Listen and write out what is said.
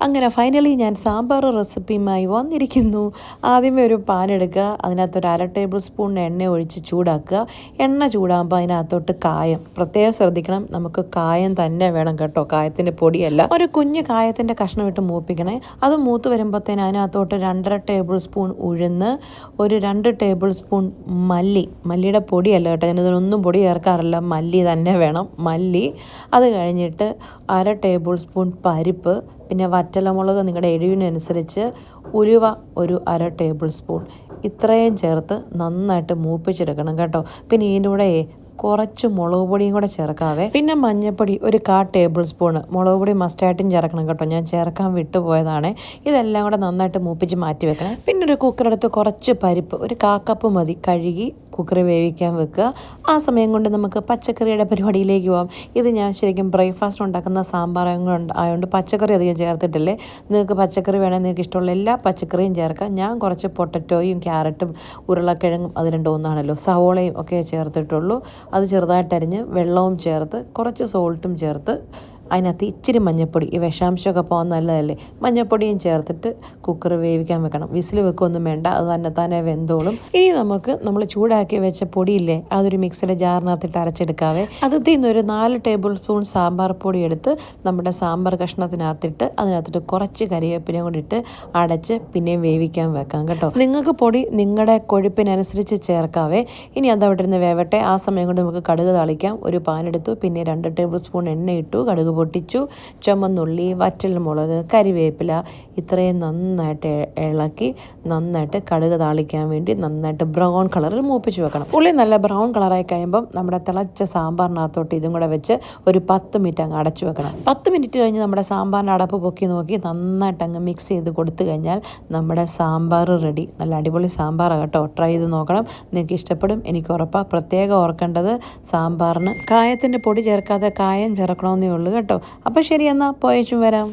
അങ്ങനെ ഫൈനലി ഞാൻ സാമ്പാർ റെസിപ്പിയുമായി വന്നിരിക്കുന്നു. ആദ്യമേ ഒരു പാൻ എടുക്കുക, അതിനകത്തൊരു 1/2 ടേബിൾ സ്പൂൺ എണ്ണ ഒഴിച്ച് ചൂടാക്കുക. എണ്ണ ചൂടാകുമ്പോൾ അതിനകത്തോട്ട് കായം പ്രത്യേകം ശ്രദ്ധിക്കണം, നമുക്ക് കായം തന്നെ വേണം കേട്ടോ, കായത്തിൻ്റെ പൊടിയല്ല. ഒരു കുഞ്ഞ് കായത്തിൻ്റെ കഷ്ണം ഇട്ട് മൂപ്പിക്കണേ. അത് മൂത്ത് വരുമ്പോഴത്തേന് അതിനകത്തോട്ട് 2.5 ടേബിൾ സ്പൂൺ ഉഴുന്ന്, ഒരു 2 ടേബിൾ സ്പൂൺ മല്ലിയുടെ പൊടിയല്ല കേട്ടോ, ഞാനിതിനൊന്നും പൊടി ചേർക്കാറില്ല, മല്ലി തന്നെ വേണം, മല്ലി. അത് കഴിഞ്ഞിട്ട് 1/2 ടേബിൾ സ്പൂൺ പരിപ്പ്, പിന്നെ വറ്റലമുളക് നിങ്ങളുടെ എരിവിനനുസരിച്ച്, ഉലുവ ഒരു 1/2 ടേബിൾ സ്പൂൺ, ഇത്രയും ചേർത്ത് നന്നായിട്ട് മൂപ്പിച്ചെടുക്കണം കേട്ടോ. പിന്നെ ഇതിൻ്റെ കൂടെ കുറച്ച് മുളക് പൊടിയും കൂടെ ചേർക്കാവേ. പിന്നെ മഞ്ഞൾപ്പൊടി ഒരു 1/4 ടേബിൾ സ്പൂൺ, മുളക് പൊടി മസ്റ്റായിട്ടും ചേർക്കണം കേട്ടോ, ഞാൻ ചേർക്കാൻ വിട്ടുപോയതാണ്. ഇതെല്ലാം കൂടെ നന്നായിട്ട് മൂപ്പിച്ച് മാറ്റി വെക്കണം. പിന്നെ ഒരു കുക്കറെടുത്ത് കുറച്ച് പരിപ്പ്, ഒരു 1/4 കപ്പ് മതി, കഴുകി കുക്കറിൽ വേവിക്കാൻ വെക്കുക. ആ സമയം കൊണ്ട് നമുക്ക് പച്ചക്കറിയുടെ പരിപാടിയിലേക്ക് പോകാം. ഇത് ഞാൻ ശരിക്കും ബ്രേക്ക്ഫാസ്റ്റ് ഉണ്ടാക്കുന്ന സാമ്പാർ ആയതുകൊണ്ട് പച്ചക്കറി അധികം ചേർത്തിട്ടില്ലേ. നിങ്ങൾക്ക് പച്ചക്കറി വേണമെങ്കിൽ നിങ്ങൾക്ക് ഇഷ്ടമുള്ള എല്ലാ പച്ചക്കറിയും ചേർക്കാം. ഞാൻ കുറച്ച് പൊട്ടറ്റോയും ക്യാരറ്റും ഉരുളക്കിഴങ്ങും അത് രണ്ടും ഒന്നാണല്ലോ, സവോളയും ഒക്കെ ചേർത്തിട്ടുള്ളൂ. അത് ചെറുതായിട്ടരിഞ്ഞ് വെള്ളവും ചേർത്ത് കുറച്ച് സോൾട്ടും ചേർത്ത് അതിനകത്ത് ഇച്ചിരി മഞ്ഞൾപ്പൊടി, ഈ വിഷാംശമൊക്കെ പോകാൻ നല്ലതല്ലേ, മഞ്ഞൾപ്പൊടിയും ചേർത്തിട്ട് കുക്കർ വേവിക്കാൻ വെക്കണം. വിസിൽ വെക്കൊന്നും വേണ്ട, അത് തന്നെ വെന്തോളും. ഇനി നമ്മൾ ചൂടാക്കി വെച്ച പൊടിയില്ലേ, അതൊരു മിക്സിയുടെ ജാറിനകത്തിട്ട് അരച്ചെടുക്കാവേ. അതിൽ നിന്നൊരു 4 ടേബിൾ സ്പൂൺ സാമ്പാർ പൊടി എടുത്ത് നമ്മുടെ സാമ്പാർ കഷ്ണത്തിനകത്തിട്ട് അതിനകത്തിട്ട് കുറച്ച് കരിവേപ്പിലയും കൂടി ഇട്ട് അടച്ച് പിന്നെയും വേവിക്കാൻ വെക്കാം കേട്ടോ. നിങ്ങൾക്ക് പൊടി നിങ്ങളുടെ കൊഴുപ്പിനനുസരിച്ച് ചേർക്കാവേ. ഇനി അതവിടെ ഇരുന്ന് വേവട്ടെ. ആ സമയം കൊണ്ട് നമുക്ക് കടുക് താളിക്കാം. ഒരു പാൻ എടുത്തു, പിന്നെ 2 ടേബിൾ സ്പൂൺ എണ്ണ ഇട്ടു, കടുക് പൊട്ടിച്ചു, ചുമന്നുള്ളി, വറ്റൽമുളക്, കരിവേപ്പില ഇത്രയും നന്നായിട്ട് ഇളക്കി നന്നായിട്ട് കടുക് താളിക്കാൻ വേണ്ടി നന്നായിട്ട് ബ്രൗൺ കളറിൽ മൂപ്പിച്ച് വെക്കണം. ഉള്ളി നല്ല ബ്രൗൺ കളറായി കഴിയുമ്പം നമ്മുടെ തിളച്ച സാമ്പാറിനകത്തോട്ട് ഇതും കൂടെ വെച്ച് ഒരു 10 മിനിറ്റ് അങ്ങ് അടച്ചു വെക്കണം. 10 മിനിറ്റ് കഴിഞ്ഞ് നമ്മുടെ സാമ്പാറിൻ്റെ അടപ്പ് പൊക്കി നോക്കി നന്നായിട്ട് അങ്ങ് മിക്സ് ചെയ്ത് കൊടുത്തു കഴിഞ്ഞാൽ നമ്മുടെ സാമ്പാർ റെഡി. നല്ല അടിപൊളി സാമ്പാറാണ് കേട്ടോ, ട്രൈ ചെയ്ത് നോക്കണം, നിങ്ങൾക്ക് ഇഷ്ടപ്പെടും, എനിക്ക് ഉറപ്പാണ്. പ്രത്യേകം ഓർക്കേണ്ടത് സാമ്പാറിന് കായത്തിൻ്റെ പൊടി ചേർക്കാതെ കായം ചേർക്കണമെന്നേ ഉള്ളൂ കേട്ടോ. അപ്പോൾ ശരി, എന്നാൽ പോയേച്ചും വരാം.